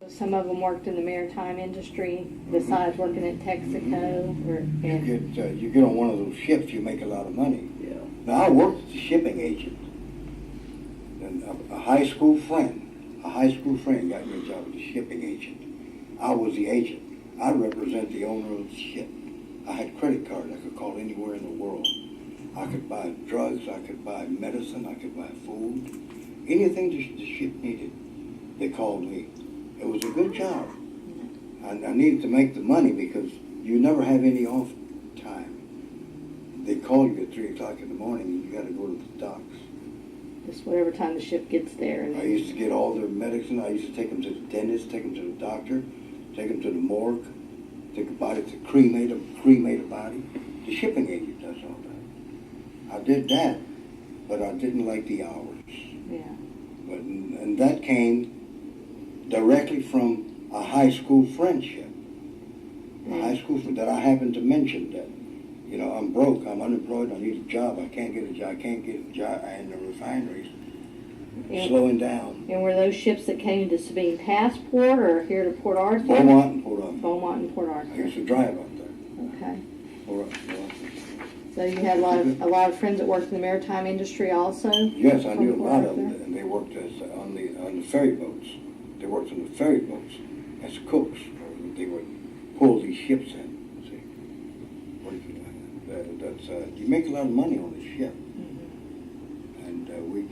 Some of them worked in the maritime industry besides working at Texaco. You get on one of those ships, you make a lot of money. Yeah. Now, I worked as a shipping agent. And a high school friend got me a job as a shipping agent. I was the agent. I represent the owner of the ship. I had credit cards. I could call anywhere in the world. I could buy drugs. I could buy medicine. I could buy food. Anything the ship needed, they called me. It was a good job. I needed to make the money because you never have any off time. They call you at 3 o'clock in the morning and you got to go to the docks. Just whatever time the ship gets there. I used to get all their medicine. I used to take them to the dentist, take them to the doctor, take them to the morgue, take a body to cremate a body. The shipping agent does all that. I did that, but I didn't like the hours. Yeah. And that came directly from a high school friendship. A high school friend that I happened to mention that, you know, I'm broke, I'm unemployed, I need a job, I can't get a job, and the refineries slowing down. And were those ships that came to Sabine Passport or here to Port Arthur? Beaumont and Port Arthur. Beaumont and Port Arthur. I used to drive up there. Okay. Port Arthur. So you had a lot of friends that worked in the maritime industry also? Yes, I knew a from lot Port of them, Arthur? and they worked on the ferry boats. They worked on the ferry boats as cooks. They would pull these ships in. See, what do you do? You make a lot of money on the ship, and we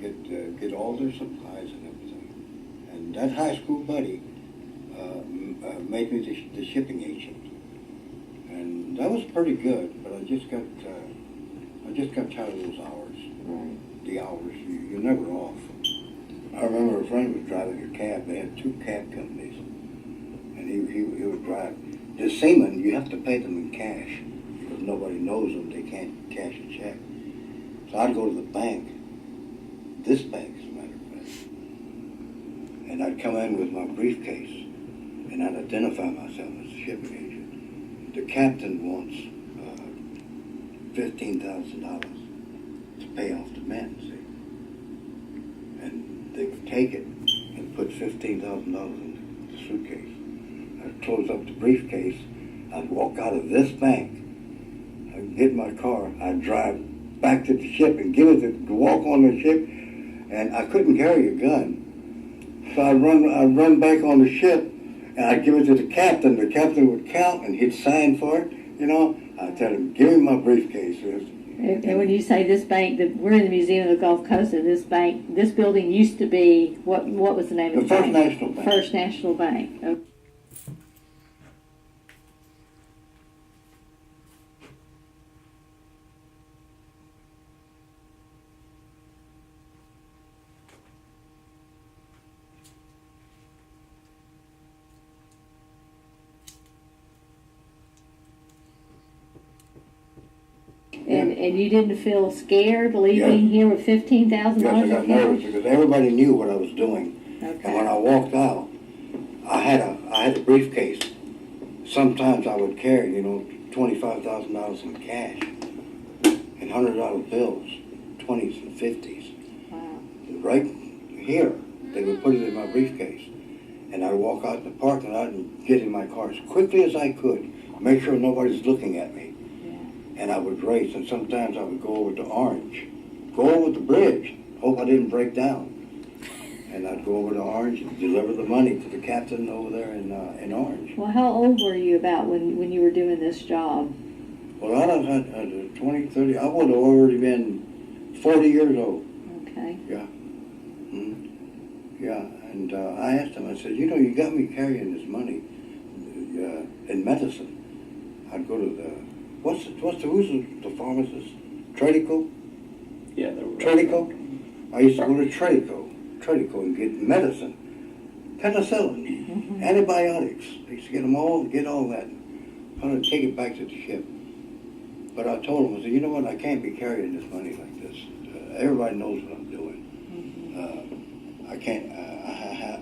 get all their supplies and everything. And that high school buddy made me the shipping agent, and that was pretty good. But I just got tired of those hours. Right. The hours you're never off. I remember a friend was driving a cab. They had 2 cab companies, and he would drive. The seamen, you have to pay them in cash because nobody knows them. They can't cash a check. So I'd go to the bank, this bank, as a matter of fact, and I'd come in with my briefcase, and I'd identify myself as a shipping agent. The captain wants $15,000 to pay off the men, see. And they would take it and put $15,000 in the suitcase. I'd close up the briefcase. I'd walk out of this bank. I'd get in my car. I'd drive back to the ship and give it to walk on the ship. And I couldn't carry a gun. So I'd run back on the ship and I'd give it to the captain. The captain would count and he'd sign for it, you know. I'd tell him, give me my briefcase. And when you say this bank, that we're in the Museum of the Gulf Coast, and this bank, this building used to be, what was the name of the bank? The First National Bank. First National Bank. Okay. And you didn't feel scared leaving here with $15,000 Yes, I got nervous because everybody knew what I was doing. Okay. And when I walked out, I had a briefcase. Sometimes I would carry, you know, $25,000 in cash and $100 bills, 20s and 50s. Wow. Right here, they would put it in my briefcase. And I'd walk out in the parking lot and get in my car as quickly as I could, make sure nobody's looking at me. And I would race, and sometimes I would go over to Orange, go over the bridge, hope I didn't break down. And I'd go over to Orange and deliver the money to the captain over there in Orange. Well, how old were you about when you were doing this job? Well, I was at 20, 30, I would have already been 40 years old. Okay. Yeah. Mm-hmm. Yeah, and I asked him, I said, you know, you got me carrying this money in medicine. I'd go to who's the pharmacist? Tradico? Yeah, Tradico? I used to go to Tradico and get medicine. Penicillin, antibiotics. I used to get them all, get all that. I would take it back to the ship. But I told him, I said, you know what, I can't be carrying this money like this. Everybody knows what I'm doing. I can't,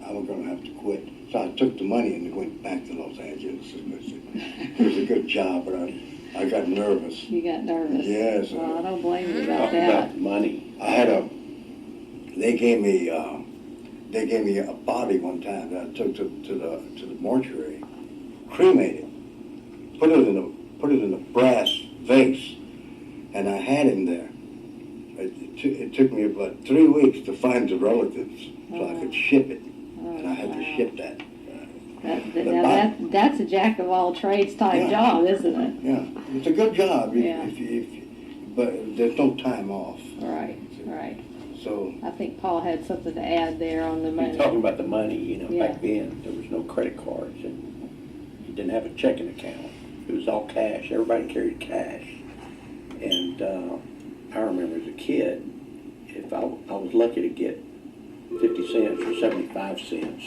I'm going to have to quit. So I took the money and went back to Los Angeles. It was a good job, but I got nervous. You got nervous? Yes. Well, I don't blame you about Talk that. about money. They gave me They gave me a body one time that I took to the mortuary, cremated, put it in a brass vase, and I had him there. It took me about 3 weeks to find the relatives so I could ship it, and I had to ship that. That's a jack of all trades type job, isn't it? Yeah, it's a good job. Yeah. But there's no time off. Right. So I think Paul had something to add there on the money. You're talking about the money, you know, Yeah. back then, there was no credit cards, and you didn't have a checking account. It was all cash. Everybody carried cash. And I remember as a kid, if I was lucky to get 50 cents or 75 cents,